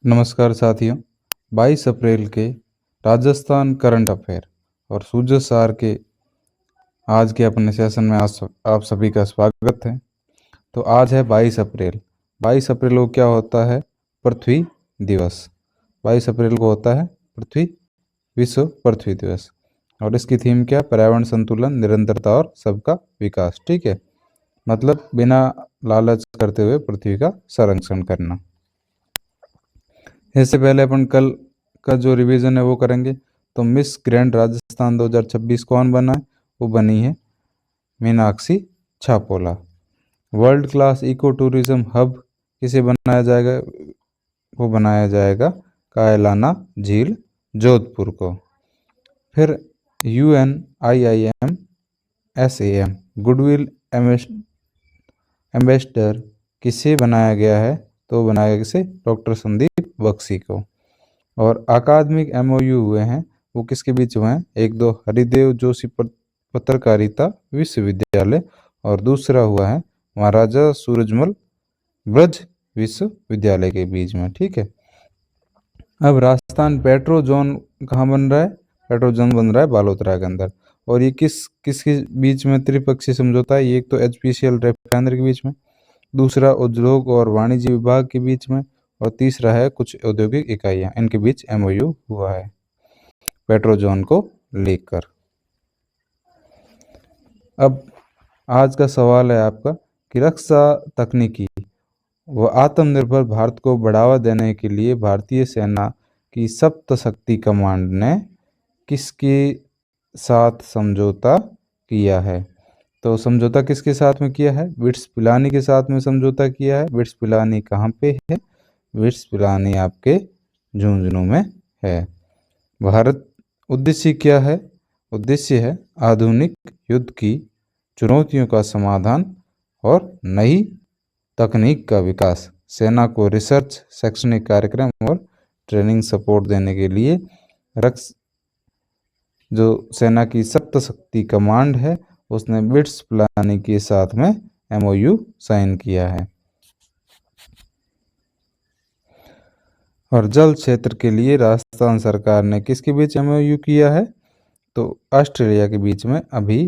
नमस्कार साथियों। 22 अप्रैल के राजस्थान करंट अफेयर और सूझो सार के आज के अपने सेशन में आप सभी का स्वागत है। तो आज है 22 अप्रैल। 22 अप्रैल को क्या होता है? पृथ्वी दिवस। 22 अप्रैल को होता है विश्व पृथ्वी दिवस। और इसकी थीम क्या? पर्यावरण संतुलन, निरंतरता और सबका विकास। ठीक है, मतलब बिना लालच करते हुए पृथ्वी का संरक्षण करना। इससे पहले अपन कल का जो रिवीजन है वो करेंगे। तो मिस ग्रैंड राजस्थान 2026 कौन बना है? वो बनी है Meenakshi Chhapola. World class eco tourism hub किसे बनाया जाएगा? वो बनाया जाएगा कायलाना झील जोधपुर को। फिर UNIIM गुडविल एम्बेसडर किसे बनाया गया है? तो बनाया गया किसे? डॉक्टर संदीप बख्शी को। और अकादमिक MOU हुए हैं, वो किसके बीच हुए हैं? एक दो हरिदेव जोशी पत्रकारिता विश्वविद्यालय और दूसरा हुआ है महाराजा सूरजमल ब्रज विश्वविद्यालय के बीच में। ठीक है, अब राजस्थान पेट्रो जोन कहाँ बन रहा है? पेट्रो जोन बन रहा है बालोतरा के अंदर। और ये किसके बीच में त्रिपक्षीय समझौता है? ये एक तो HPCL रेफाइनरी के बीच में, दूसरा उद्योग और वाणिज्य विभाग के बीच में, और तीसरा है कुछ औद्योगिक इकाइयां, इनके बीच MOU हुआ है पेट्रो जोन को लेकर। अब आज का सवाल है आपका कि रक्षा तकनीकी व आत्मनिर्भर भारत को बढ़ावा देने के लिए भारतीय सेना की सप्त शक्ति कमांड ने किसके साथ समझौता किया है? तो समझौता किसके साथ में किया है? बिट्स पिलानी के साथ में समझौता किया है। बिट्स पिलानी कहाँ पे है? बिट्स पिलानी आपके झुंझुनू में है। भारत उद्देश्य क्या है? उद्देश्य है आधुनिक युद्ध की चुनौतियों का समाधान और नई तकनीक का विकास, सेना को रिसर्च, शैक्षणिक कार्यक्रम और ट्रेनिंग सपोर्ट देने के लिए जो सेना की सप्त शक्ति कमांड है उसने बिट्स पिलानी के साथ में MOU साइन किया है। और जल क्षेत्र के लिए राजस्थान सरकार ने किसके बीच MOU किया है? तो ऑस्ट्रेलिया के बीच में अभी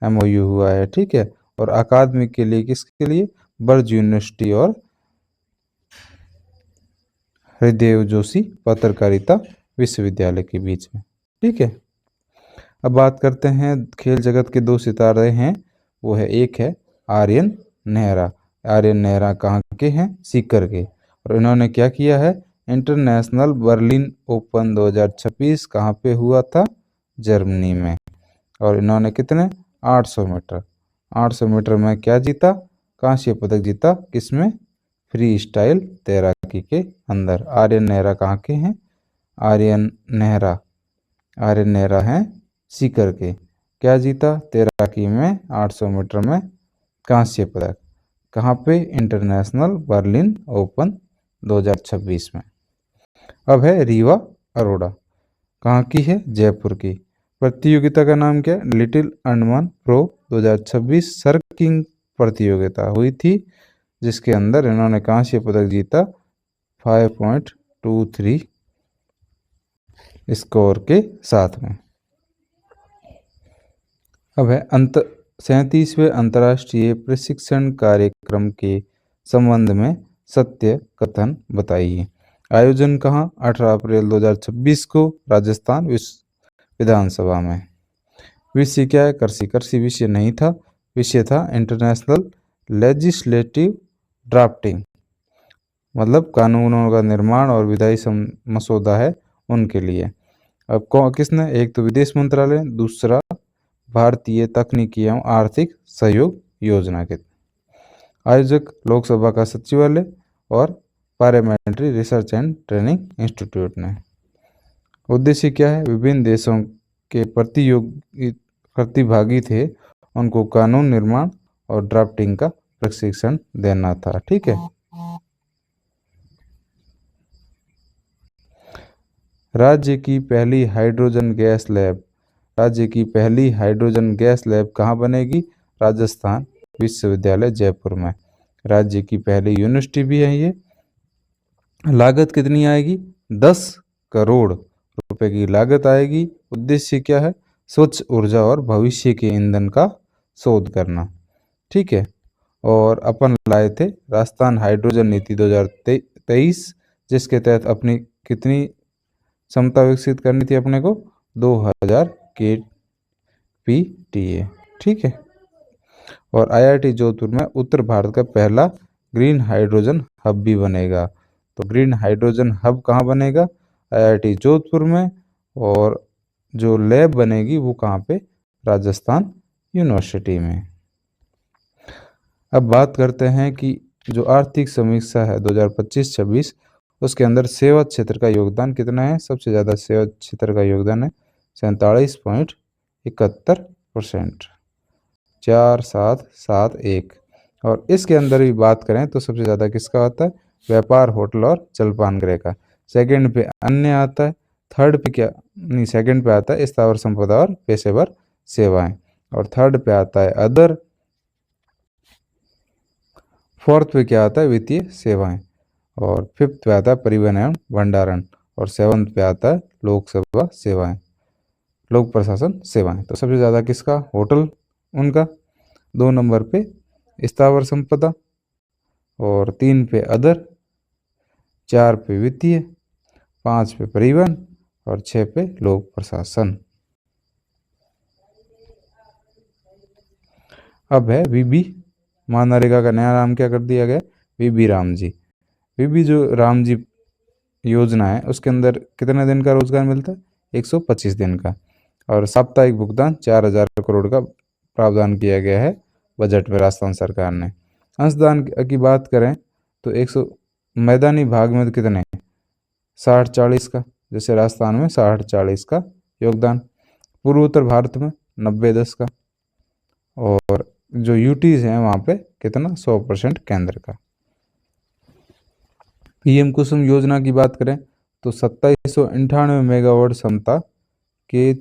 MOU हुआ है। ठीक है, और अकादमिक के लिए किसके लिए? ब्रज यूनिवर्सिटी और हरिदेव जोशी पत्रकारिता विश्वविद्यालय के बीच में। ठीक है, अब बात करते हैं खेल जगत के दो सितारे हैं, वो है एक है आर्यन नेहरा। आर्यन नेहरा कहाँ के हैं? सीकर के। और इन्होंने क्या किया है? इंटरनेशनल बर्लिन ओपन 2026 कहाँ पे हुआ था? जर्मनी में। और इन्होंने कितने? 800 मीटर में क्या जीता? कांस्य पदक जीता। किसमें? फ्री स्टाइल तैराकी के अंदर। आर्यन नेहरा कहाँ के हैं? आर्यन नेहरा हैं सीकर के। क्या जीता? तैराकी में 800 मीटर में कांस्य पदक। कहाँ पे? इंटरनेशनल बर्लिन ओपन 2026 में। अब है रीवा अरोड़ा, कहाँ की है? जयपुर की। प्रतियोगिता का नाम क्या? लिटिल अंडमान प्रो 2026 सर्किंग प्रतियोगिता हुई थी, जिसके अंदर इन्होंने कांस्य पदक जीता 5.23 स्कोर के साथ में। अब है 37वें अंतर्राष्ट्रीय प्रशिक्षण कार्यक्रम के संबंध में सत्य कथन बताइए। आयोजन कहाँ? 18 अप्रैल 2026 को राजस्थान विधानसभा में। विषय क्या है? कृषि विषय नहीं था, विषय था इंटरनेशनल लेजिस्लेटिव ड्राफ्टिंग, मतलब कानूनों का निर्माण और विधायी मसौदा है उनके लिए। अब किसने? एक तो विदेश मंत्रालय, दूसरा भारतीय तकनीकी एवं आर्थिक सहयोग योजना के। आयोजक लोकसभा का सचिवालय और parliamentary research and training institute ने। उद्देश्य क्या है? विभिन्न देशों के प्रतिभागी थे, उनको कानून निर्माण और ड्राफ्टिंग का प्रशिक्षण देना था। ठीक है, राज्य की पहली हाइड्रोजन गैस लैब कहाँ बनेगी? राजस्थान विश्वविद्यालय जयपुर में। राज्य की पहली यूनिवर्सिटी भी है ये, लागत कितनी आएगी? 10 करोड़ रुपए की लागत आएगी। उद्देश्य क्या है? स्वच्छ ऊर्जा और भविष्य के ईंधन का शोध करना। ठीक है। और अपन लाए थे राजस्थान हाइड्रोजन नीति 2023, जिसके तहत अपनी कितनी क्षमता विकसित करनी थी अपने को? 2000 के PTA। ठीक है। और IIT जोधपुर में उत्तर भारत का पहला ग्रीन हाइड्रोजन हब भी बनेगा। तो ग्रीन हाइड्रोजन हब कहाँ बनेगा? IIT जोधपुर में। और जो लैब बनेगी वो कहाँ पे? राजस्थान यूनिवर्सिटी में। अब बात करते हैं कि जो आर्थिक समीक्षा है 2025-26, उसके अंदर सेवा क्षेत्र का योगदान कितना है? सबसे ज़्यादा सेवा क्षेत्र का योगदान है 47.71%, 4771। और इसके अंदर भी बात करें तो सबसे ज़्यादा किसका आता है? व्यापार, होटल और जलपान गृह का। सेकंड पे अन्य आता है। थर्ड पे क्या नहीं, सेकंड पे आता है स्थावर संपदा और पेशेवर सेवाएं। और थर्ड पे आता है अदर। फोर्थ पे क्या आता है? वित्तीय सेवाएं। और फिफ्थ पे आता है परिवहन एवं भंडारण। और सेवन्थ पे आता है लोक सेवा सेवाएं, लोक प्रशासन सेवाएं। तो सबसे ज़्यादा किसका? होटल उनका। 2 नंबर पे स्थावर संपदा, और 3 पे अदर, 4 पे वित्तीय, 5 पे परिवहन, और 6 पे लोक प्रशासन। अब है VB। मनरेगा का नया नाम क्या कर दिया गया? VB रामजी। VB जो रामजी योजना है उसके अंदर कितने दिन का रोजगार मिलता है? 125 दिन का। और साप्ताहिक भुगतान 4000 करोड़ का प्रावधान किया गया है बजट में राजस्थान सरकार ने। अंशदान की बात करें तो 100 मैदानी भाग में तो कितने? 60-40 का, जैसे राजस्थान में 60-40 का योगदान। पूर्वोत्तर भारत में 90-10 का। और जो यूटीज हैं वहाँ पे कितना? 100% केंद्र का। PM कुसुम योजना की बात करें तो 2798 मेगावाट क्षमता के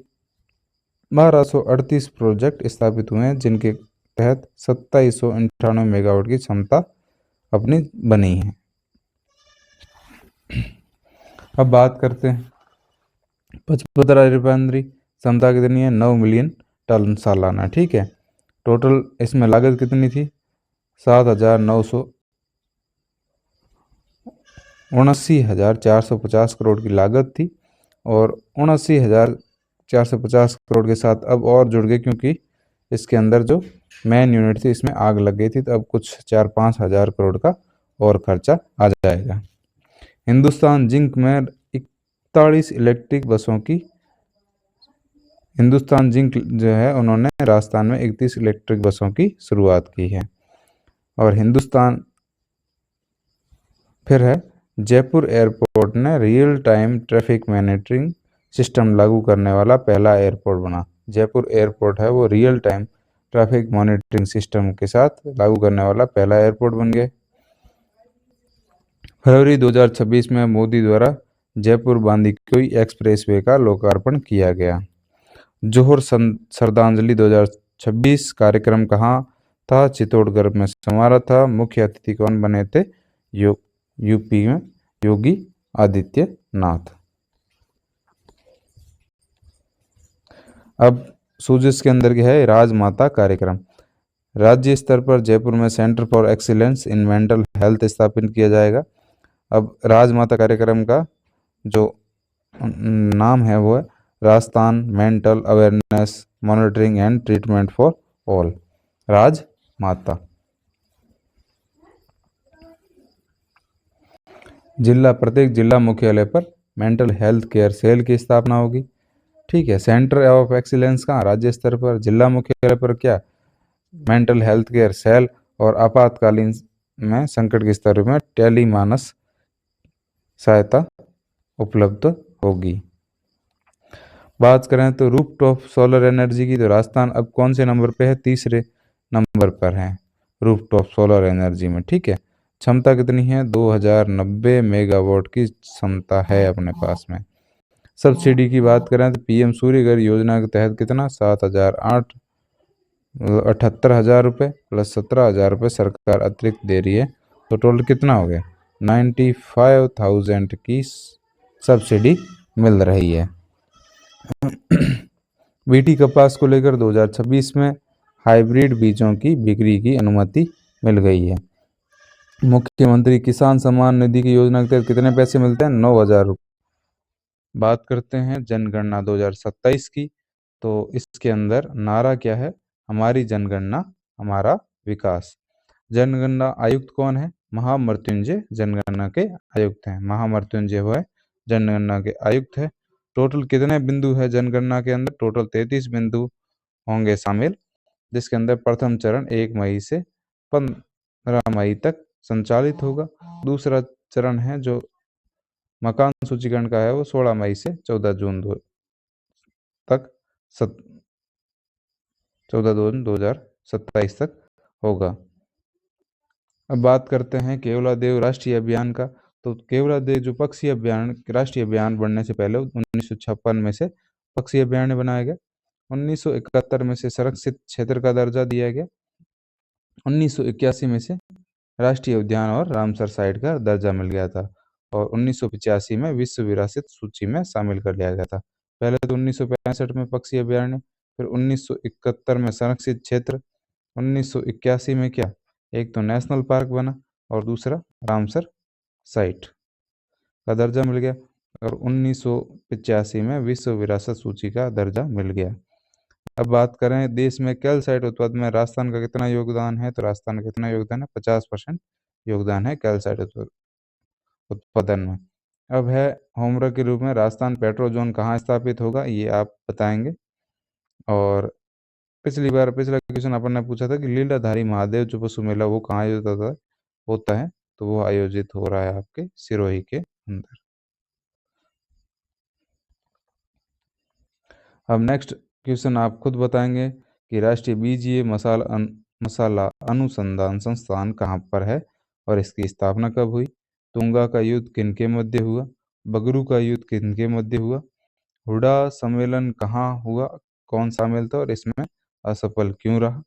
1238 प्रोजेक्ट स्थापित हुए हैं, जिनके तहत 2798 मेगावाट की क्षमता अपनी बनी है। अब बात करते हैं पचपदरा रिफाइनरी क्षमता कितनी है? 9 मिलियन टन सालाना। ठीक है। टोटल इसमें लागत कितनी थी? 7,79,450 करोड़ की लागत थी। और 79,450 करोड़ के साथ अब और जुड़ गए, क्योंकि इसके अंदर जो मेन यूनिट थी इसमें आग लग गई थी, तो अब कुछ 4-5 हज़ार करोड़ का और खर्चा आ जाएगा। हिंदुस्तान जिंक में 41 इलेक्ट्रिक बसों की, हिंदुस्तान जिंक जो है उन्होंने राजस्थान में 31 इलेक्ट्रिक बसों की शुरुआत की है। और हिंदुस्तान फिर है जयपुर एयरपोर्ट ने real time traffic monitoring system लागू करने वाला पहला एयरपोर्ट बना। जयपुर एयरपोर्ट है वो real time traffic monitoring system के साथ लागू करने वाला पहला एयरपोर्ट बन गया। फरवरी 2026 में मोदी द्वारा जयपुर बांदीकुई एक्सप्रेसवे का लोकार्पण किया गया। जोहर श्रद्धांजलि 2026 कार्यक्रम कहाँ था? चित्तौड़गढ़ में समारोह था। मुख्य अतिथि कौन बने थे? यूपी में योगी आदित्यनाथ। अब सूजिस के अंदर क्या है? राजमाता कार्यक्रम। राज्य स्तर पर जयपुर में centre for excellence in mental health स्थापित किया जाएगा। अब राजमाता कार्यक्रम का जो नाम है वो है Rajasthan mental awareness monitoring and treatment for all, Rajmata. प्रत्येक जिला मुख्यालय पर मेंटल हेल्थ केयर सेल की स्थापना होगी। ठीक है। सेंटर ऑफ एक्सीलेंस कहाँ? राज्य स्तर पर। जिला मुख्यालय पर क्या? Mental health care cell. और आपातकालीन में संकट के स्तर में टेलीमानस सहायता उपलब्ध होगी। बात करें तो रूफटॉप सोलर एनर्जी की, तो राजस्थान अब कौन से नंबर पे है? तीसरे नंबर पर है रूफटॉप सोलर एनर्जी में। ठीक है। क्षमता कितनी है? 2090 मेगावाट की क्षमता है अपने पास में। सब्सिडी की बात करें तो PM सूर्यघर योजना के तहत कितना? 78,000 रुपये प्लस 17,000 रुपये सरकार अतिरिक्त दे रही है। तो टोटल कितना हो गया? 95,000 की सब्सिडी मिल रही है। बीटी कपास को लेकर 2026 में हाइब्रिड बीजों की बिक्री की अनुमति मिल गई है। मुख्यमंत्री किसान सम्मान निधि की योजना के तहत कितने पैसे मिलते हैं? 9,000 रुपये। बात करते हैं जनगणना 2027 की, तो इसके अंदर नारा क्या है? हमारी जनगणना हमारा विकास। जनगणना आयुक्त कौन है? महामृत्युंजय जनगणना के आयुक्त हैं। महामृत्युंजय हुए जनगणना के आयुक्त है। टोटल कितने बिंदु है जनगणना के अंदर? टोटल 33 बिंदु होंगे शामिल, जिसके अंदर प्रथम चरण 1 मई से 15 मई तक संचालित होगा। दूसरा चरण है जो मकान सूचीकरण का है वो 16 मई से 14 जून तक 14 जून 2027 तक होगा। अब बात करते हैं केवलादेव राष्ट्रीय अभियान का। तो केवलादेव जो पक्षी अभियान राष्ट्रीय अभियान बनने से पहले 1956 में से पक्षी अभियान बनाया गया। 1971 में से संरक्षित क्षेत्र का दर्जा दिया गया। 1981 में से राष्ट्रीय उद्यान और रामसर साइट का दर्जा मिल गया था और 1985 में विश्व विरासत सूची में शामिल कर लिया गया था। पहले तो 1965 में पक्षी अभयारण्य, फिर 1971 में संरक्षित क्षेत्र, 1981 में क्या? एक तो नेशनल पार्क बना और दूसरा रामसर साइट का दर्जा मिल गया और 1985 में विश्व विरासत सूची का दर्जा मिल गया। अब बात करें देश में कैल्साइट उत्पादन में राजस्थान का कितना योगदान है? तो राजस्थान का कितना योगदान है? 50% योगदान है कैल्साइट उत्पादन में। अब है होमवर्क के रूप में राजस्थान पेट्रो जोन कहाँ स्थापित होगा, ये आप बताएंगे। और पिछला क्वेश्चन अपन ने पूछा था कि लीलाधारी महादेव जो पशु मेला वो कहाँ आयोजित होता है, तो वो आयोजित हो रहा है आपके सिरोही के अंदर। अब नेक्स्ट क्वेश्चन आप खुद बताएंगे कि राष्ट्रीय बीजीय मसाला अनुसंधान संस्थान कहाँ पर है और इसकी स्थापना कब हुई? तुंगा का युद्ध किनके मध्य हुआ? बगरू का युद्ध किनके मध्य हुआ? हुडा सम्मेलन कहाँ हुआ? कौन शामिल था और इसमें असफल क्यों रहा?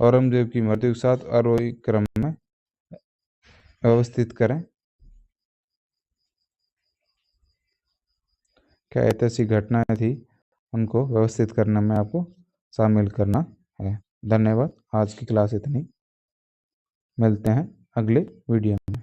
औरंगजेब की मृत्यु के साथ आरोही क्रम में व्यवस्थित करें। क्या ऐतिहासिक घटनाएं थी उनको व्यवस्थित करने में आपको शामिल करना है। धन्यवाद। आज की क्लास इतनी, मिलते हैं अगले वीडियो में।